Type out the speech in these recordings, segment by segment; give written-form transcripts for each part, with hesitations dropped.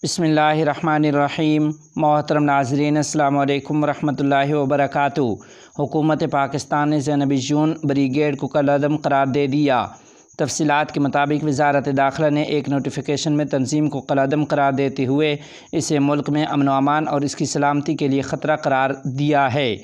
بسم اللہ الرحمن الرحیم۔ محترم ناظرین، السلام علیکم ورحمۃ اللہ وبرکاتہ۔ حکومت پاکستان نے زینب جون بریگیڈ کو کالعدم قرار دے دیا۔ تفصیلات کے مطابق وزارت داخلہ نے ایک نوٹیفیکیشن میں تنظیم کو کالعدم قرار دیتے ہوئے اسے ملک میں امن و امان اور اس کی سلامتی کے لیے خطرہ قرار دیا ہے۔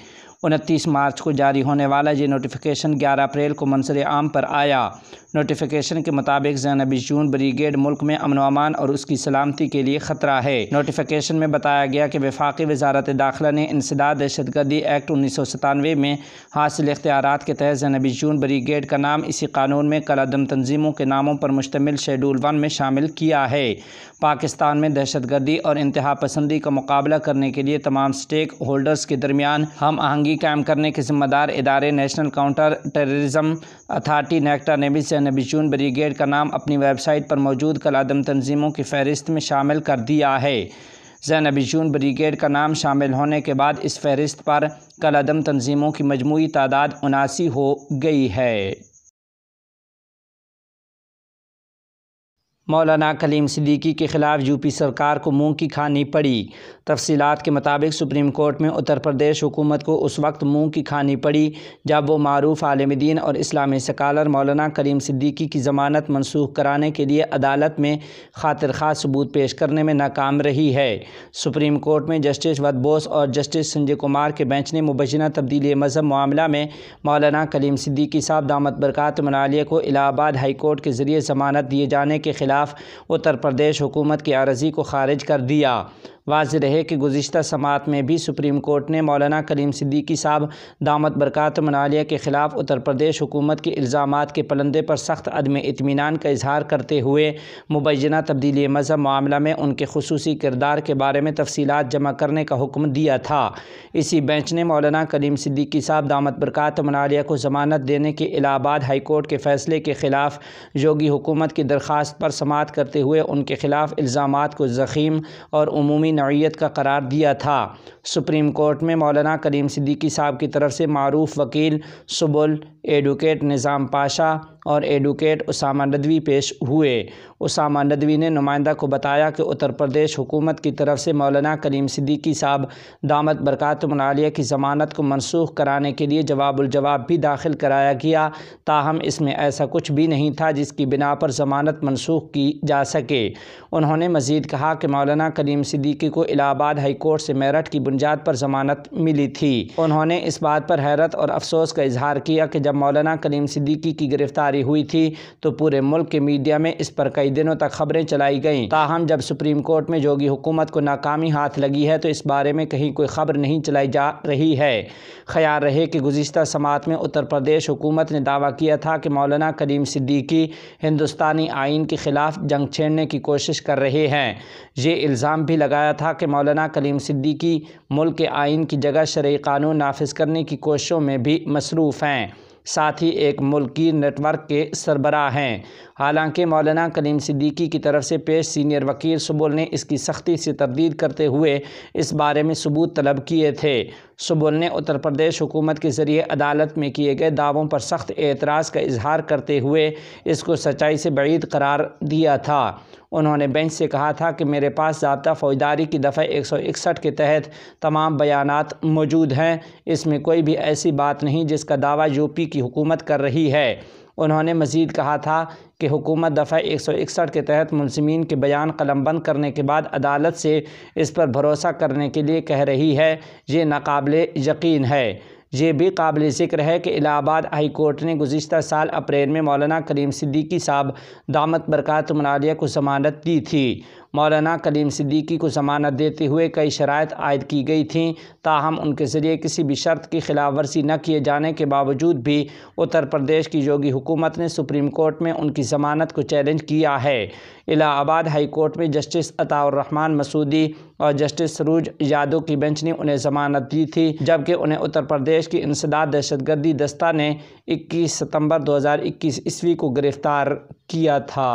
29 مارچ کو جاری ہونے والا یہ نوٹیفیکیشن 11 اپریل کو منظر عام پر آیا۔ نوٹیفیکیشن کے مطابق زینب جون بریگیڈ ملک میں امن و امان اور اس کی سلامتی کے لیے خطرہ ہے۔ نوٹیفیکیشن میں بتایا گیا کہ وفاقی وزارت داخلہ نے انسداد دہشت گردی ایکٹ 1997 میں حاصل اختیارات کے تحت زینب جون بریگیڈ کا نام اسی قانون میں کالعدم تنظیموں کے ناموں پر مشتمل شیڈول 1 میں شامل کیا ہے۔ پاکستان میں دہشت گردی اور انتہا پسندی کا مقابلہ کرنے کے لیے تمام سٹیک ہولڈرز کے درمیان ہم آہنگی قائم کرنے کے ذمہ دار ادارے national counter terrorism authority NACTA نے بھی زینب جون بریگیڈ کا نام اپنی ویب سائٹ پر موجود کالعدم تنظیموں کی فہرست میں شامل کر دیا ہے۔ زینب جون بریگیڈ کا نام شامل ہونے کے بعد اس فہرست پر کالعدم تنظیموں کی مجموعی تعداد 79 ہو گئی ہے۔ مولانا کلیم صدیقی کے خلاف یو پی سرکار کو منہ کی کھانی پڑی۔ تفصیلات کے مطابق سپریم کورٹ میں اتر پردیش حکومت کو اس وقت منہ کی کھانی پڑی جب وہ معروف عالم دین اور اسلامی سکالر مولانا کلیم صدیقی کی ضمانت منسوخ کرانے کے لیے عدالت میں خاطر خواہ ثبوت پیش کرنے میں ناکام رہی ہے۔ سپریم کورٹ میں جسٹس ود بوس اور جسٹس سنجے کمار کے بینچ نے مبینہ تبدیلی مذہب معاملہ میں مولانا کلیم صدیقی صاحب دامت برکاتہم العالیہ کو الہ آباد ہائی کورٹ کے ذریعے ضمانت دیے جانے کے خلاف اتر پردیش حکومت کی عرضی کو خارج کر دیا۔ واضح رہے کہ گزشتہ سماعت میں بھی سپریم کورٹ نے مولانا کلیم صدیقی صاحب دامت برکاتہم العالیہ کے خلاف اتر پردیش حکومت کے الزامات کے پلندے پر سخت عدم اطمینان کا اظہار کرتے ہوئے مبینہ تبدیلی مذہب معاملہ میں ان کے خصوصی کردار کے بارے میں تفصیلات جمع کرنے کا حکم دیا تھا۔ اسی بینچ نے مولانا کلیم صدیقی صاحب دامت برکاتہم العالیہ کو ضمانت دینے کے الہ آباد ہائی کورٹ کے فیصلے کے خلاف یوگی حکومت کی درخواست پر سماعت کرتے ہوئے ان کے خلاف الزامات کو ضخیم اور عمومی نوعیت کا قرار دیا تھا۔ سپریم کورٹ میں مولانا کلیم صدیقی صاحب کی طرف سے معروف وکیل سبل، ایڈوکیٹ نظام پاشا اور ایڈوکیٹ اسامہ ندوی پیش ہوئے۔ اسامہ ندوی نے نمائندہ کو بتایا کہ اتر پردیش حکومت کی طرف سے مولانا کلیم صدیقی صاحب دامت برکاتہم العالیہ کی ضمانت کو منسوخ کرانے کے لیے جواب الجواب بھی داخل کرایا گیا، تاہم اس میں ایسا کچھ بھی نہیں تھا جس کی بنا پر ضمانت منسوخ کی جا سکے۔ انہوں نے مزید کہا کہ مولانا کلیم صدیقی کو الہ آباد ہائی کورٹ سے میرٹ کی بنیاد پر ضمانت ملی تھی۔ انہوں نے اس بات پر حیرت اور افسوس کا اظہار کیا کہ جب مولانا کلیم صدیقی کی گرفتاری ہوئی تھی تو پورے ملک کے میڈیا میں اس پر کئی دنوں تک خبریں چلائی گئیں، تاہم جب سپریم کورٹ میں یوگی حکومت کو ناکامی ہاتھ لگی ہے تو اس بارے میں کہیں کوئی خبر نہیں چلائی جا رہی ہے۔ خیال رہے کہ گزشتہ سماعت میں اتر پردیش حکومت نے دعویٰ کیا تھا کہ مولانا کلیم صدیقی ہندوستانی آئین کے خلاف جنگ چھیڑنے کی کوشش کر رہے ہیں۔ یہ الزام بھی لگایا تھا کہ مولانا کلیم صدیقی ملک کے آئین کی جگہ شرعی قانون نافذ کرنے کی کوششوں میں بھی مصروف ہیں، ساتھ ہی ایک ملکی نیٹ ورک کے سربراہ ہیں۔ حالانکہ مولانا کلیم صدیقی کی طرف سے پیش سینئر وکیل سبل نے اس کی سختی سے تردید کرتے ہوئے اس بارے میں ثبوت طلب کیے تھے۔ سبل نے اتر پردیش حکومت کے ذریعے عدالت میں کیے گئے دعووں پر سخت اعتراض کا اظہار کرتے ہوئے اس کو سچائی سے بعید قرار دیا تھا۔ انہوں نے بینچ سے کہا تھا کہ میرے پاس ضابطہ فوجداری کی دفعہ 161 کے تحت تمام بیانات موجود ہیں، اس میں کوئی بھی ایسی بات نہیں جس کا دعویٰ یو پی کی حکومت کر رہی ہے۔ انہوں نے مزید کہا تھا کہ حکومت دفعہ 161 کے تحت ملزمین کے بیان قلم بند کرنے کے بعد عدالت سے اس پر بھروسہ کرنے کے لیے کہہ رہی ہے، یہ ناقابل یقین ہے۔ یہ بھی قابل ذکر ہے کہ الہ آباد ہائی کورٹ نے گزشتہ سال اپریل میں مولانا کلیم صدیقی صاحب دامت برکاتہم العالیہ کو ضمانت دی تھی۔ مولانا کلیم صدیقی کو ضمانت دیتے ہوئے کئی شرائط عائد کی گئی تھیں، تاہم ان کے ذریعے کسی بھی شرط کی خلاف ورزی نہ کیے جانے کے باوجود بھی اتر پردیش کی یوگی حکومت نے سپریم کورٹ میں ان کی ضمانت کو چیلنج کیا ہے۔ الہ آباد ہائی کورٹ میں جسٹس عطاء الرحمن مسعودی اور جسٹس سروج یادو کی بینچ نے انہیں ضمانت دی تھی، جبکہ انہیں اتر پردیش کی انسداد دہشت گردی دستہ نے 21 ستمبر 2021 عیسوی کو گرفتار کیا تھا۔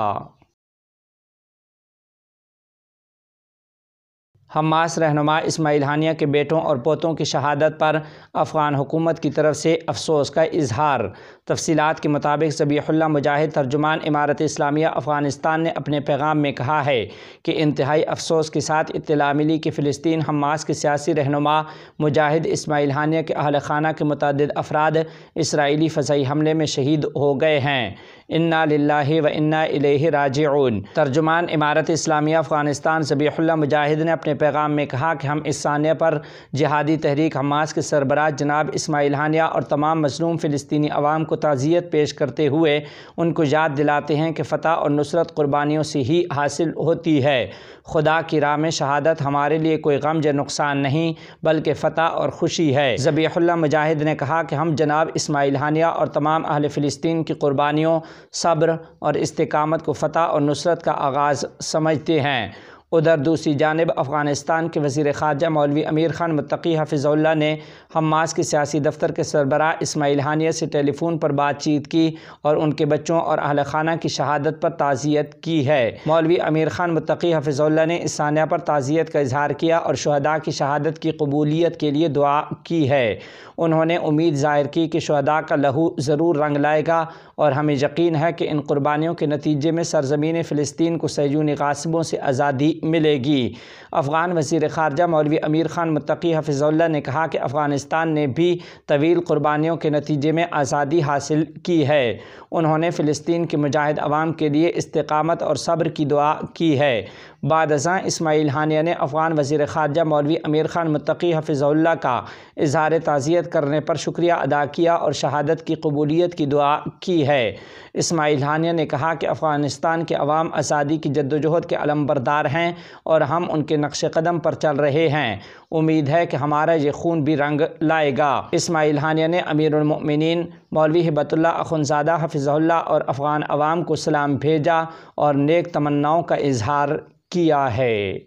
حماس رہنما اسماعیل ہانیہ کے بیٹوں اور پوتوں کی شہادت پر افغان حکومت کی طرف سے افسوس کا اظہار۔ تفصیلات کے مطابق ذبیح اللہ مجاہد ترجمان امارت اسلامیہ افغانستان نے اپنے پیغام میں کہا ہے کہ انتہائی افسوس کے ساتھ اطلاع ملی کہ فلسطین حماس کے سیاسی رہنما مجاہد اسماعیل ہانیہ کے اہل خانہ کے متعدد افراد اسرائیلی فضائی حملے میں شہید ہو گئے ہیں۔ انا للہ و انا الیہ راجعون۔ ترجمان امارت اسلامیہ افغانستان ذبیح اللہ مجاہد نے اپنے پیغام میں کہا کہ ہم اس سانحے پر جہادی تحریک حماس کے سربراہ جناب اسماعیل ہانیہ اور تمام مظلوم فلسطینی عوام کو تعزیت پیش کرتے ہوئے ان کو یاد دلاتے ہیں کہ فتح اور نصرت قربانیوں سے ہی حاصل ہوتی ہے۔ خدا کی راہ میں شہادت ہمارے لیے کوئی غم یا نقصان نہیں بلکہ فتح اور خوشی ہے۔ ذبیح اللہ مجاہد نے کہا کہ ہم جناب اسماعیل ہانیہ اور تمام اہل فلسطین کی قربانیوں، صبر اور استقامت کو فتح اور نصرت کا آغاز سمجھتے ہیں۔ ادھر دوسری جانب افغانستان کے وزیر خارجہ مولوی امیر خان متقی حفظہ اللہ نے حماس کے سیاسی دفتر کے سربراہ اسماعیل ہانیہ سے ٹیلی فون پر بات چیت کی اور ان کے بچوں اور اہل خانہ کی شہادت پر تعزیت کی ہے۔ مولوی امیر خان متقی حفظہ اللہ نے اس سانحہ پر تعزیت کا اظہار کیا اور شہداء کی شہادت کی قبولیت کے لیے دعا کی ہے۔ انہوں نے امید ظاہر کی کہ شہداء کا لہو ضرور رنگ لائے گا اور ہمیں یقین ہے کہ ان قربانیوں کے نتیجے میں سرزمین فلسطین کو صہیونی غاصبوں سے آزادی ملے گی۔ افغان وزیر خارجہ مولوی امیر خان متقی حفظہ اللہ نے کہا کہ افغانستان نے بھی طویل قربانیوں کے نتیجے میں آزادی حاصل کی ہے۔ انہوں نے فلسطین کے مجاہد عوام کے لیے استقامت اور صبر کی دعا کی ہے۔ بعد ازاں اسماعیل ہانیہ نے افغان وزیر خارجہ مولوی امیر خان متقی حفظہ اللہ کا اظہار تعزیت کرنے پر شکریہ ادا کیا اور شہادت کی قبولیت کی دعا کی ہے۔ اسماعیل ہانیہ نے کہا کہ افغانستان کے عوام آزادی کی جدوجہد کے علمبردار ہیں اور ہم ان کے نقش قدم پر چل رہے ہیں۔ امید ہے کہ ہمارا یہ خون بھی رنگ لائے گا۔ اسماعیل ہانیہ نے امیر المؤمنین مولوی ہبۃ اللہ اخندزادہ حفظہ اللہ اور افغان عوام کو سلام بھیجا اور نیک تمناؤں کا اظہار کیا ہے۔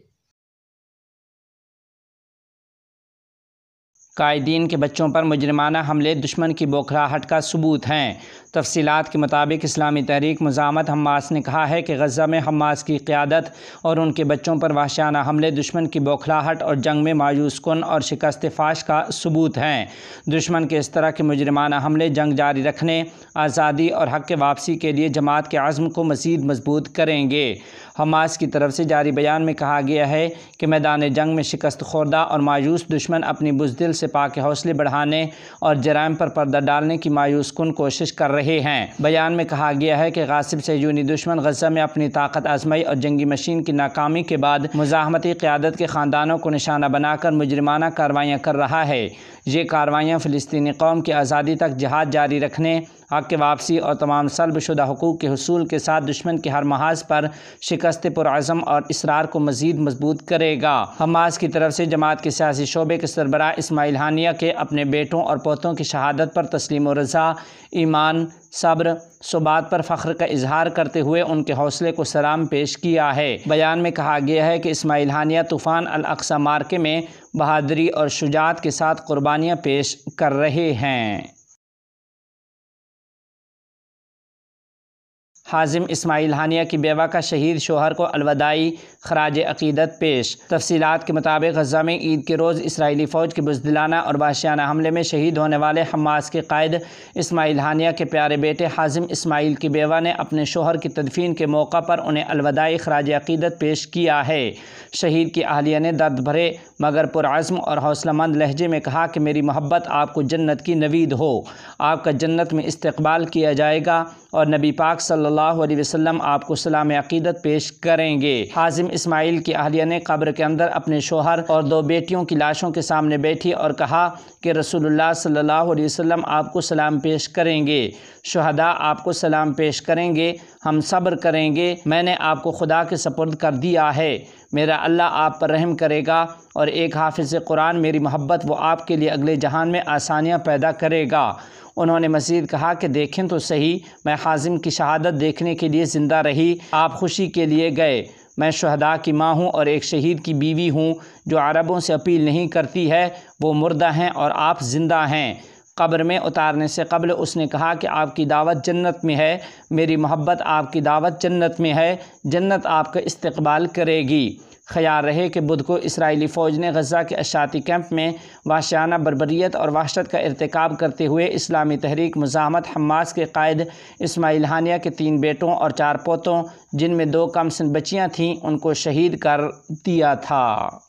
قائدین کے بچوں پر مجرمانہ حملے دشمن کی بوکھلاہٹ کا ثبوت ہیں۔ تفصیلات کے مطابق اسلامی تحریک مزاحمت حماس نے کہا ہے کہ غزہ میں حماس کی قیادت اور ان کے بچوں پر وحشیانہ حملے دشمن کی بوکھلاہٹ اور جنگ میں مایوس کن اور شکست فاش کا ثبوت ہیں۔ دشمن کے اس طرح کے مجرمانہ حملے جنگ جاری رکھنے، آزادی اور حق کے واپسی کے لیے جماعت کے عزم کو مزید مضبوط کریں گے۔ حماس کی طرف سے جاری بیان میں کہا گیا ہے کہ میدان جنگ میں شکست خوردہ اور مایوس دشمن اپنی بزدل سپاہ کے حوصلے بڑھانے اور جرائم پر پردہ ڈالنے کی مایوس کن کوشش کر رہے ہیں۔ بیان میں کہا گیا ہے کہ غاصب صہیونی دشمن غزہ میں اپنی طاقت آزمائی اور جنگی مشین کی ناکامی کے بعد مزاحمتی قیادت کے خاندانوں کو نشانہ بنا کر مجرمانہ کارروائیاں کر رہا ہے۔ یہ کارروائیاں فلسطینی قوم کی آزادی تک جہاد جاری رکھنے، حق کی واپسی اور تمام سلب شدہ حقوق کے حصول کے ساتھ دشمن کے ہر محاذ پر شکست پرعزم اور اصرار کو مزید مضبوط کرے گا۔ حماس کی طرف سے جماعت کے سیاسی شعبے کے سربراہ اسماعیل ہانیہ کے اپنے بیٹوں اور پوتوں کی شہادت پر تسلیم و رضا، ایمان، صبر، ثبات پر فخر کا اظہار کرتے ہوئے ان کے حوصلے کو سلام پیش کیا ہے۔ بیان میں کہا گیا ہے کہ اسماعیل ہانیہ طوفان الاقصی معرکے میں بہادری اور شجاعت کے ساتھ قربانیاں پیش کر رہے ہیں۔ حازم اسماعیل ہانیہ کی بیوہ کا شہید شوہر کو الوداعی خراج عقیدت پیش۔ تفصیلات کے مطابق غزہ میں عید کے روز اسرائیلی فوج کے بزدلانہ اور وحشیانہ حملے میں شہید ہونے والے حماس کے قائد اسماعیل ہانیہ کے پیارے بیٹے حازم اسماعیل کی بیوہ نے اپنے شوہر کی تدفین کے موقع پر انہیں الوداعی خراج عقیدت پیش کیا ہے۔ شہید کی اہلیہ نے درد بھرے مگر پرعزم اور حوصلہ مند لہجے میں کہا کہ میری محبت آپ کو جنت کی نوید ہو، آپ کا جنت میں استقبال کیا جائے گا اور نبی پاک صلی اللہ علیہ وسلم آپ کو سلام عقیدت پیش کریں گے۔ حازم اسماعیل کی اہلیہ نے قبر کے اندر اپنے شوہر اور 2 بیٹیوں کی لاشوں کے سامنے بیٹھی اور کہا کہ رسول اللہ صلی اللہ علیہ وسلم آپ کو سلام پیش کریں گے، شہداء آپ کو سلام پیش کریں گے، ہم صبر کریں گے، میں نے آپ کو خدا کے سپرد کر دیا ہے، میرا اللہ آپ پر رحم کرے گا اور ایک حافظ قرآن میری محبت وہ آپ کے لیے اگلے جہان میں آسانیاں پیدا کرے گا۔ انہوں نے مزید کہا کہ دیکھیں تو صحیح، میں حازم کی شہادت دیکھنے کے لیے زندہ رہی، آپ خوشی کے لیے گئے، میں شہداء کی ماں ہوں اور ایک شہید کی بیوی ہوں جو عربوں سے اپیل نہیں کرتی ہے، وہ مردہ ہیں اور آپ زندہ ہیں۔ قبر میں اتارنے سے قبل اس نے کہا کہ آپ کی دعوت جنت میں ہے، میری محبت آپ کی دعوت جنت میں ہے، جنت آپ کا استقبال کرے گی۔ خیال رہے کہ بدھ کو اسرائیلی فوج نے غزہ کے اشاعتی کیمپ میں وحشیانہ بربریت اور وحشت کا ارتکاب کرتے ہوئے اسلامی تحریک مزاحمت حماس کے قائد اسماعیل ہانیہ کے 3 بیٹوں اور 4 پوتوں، جن میں 2 کم سن بچیاں تھیں، ان کو شہید کر دیا تھا۔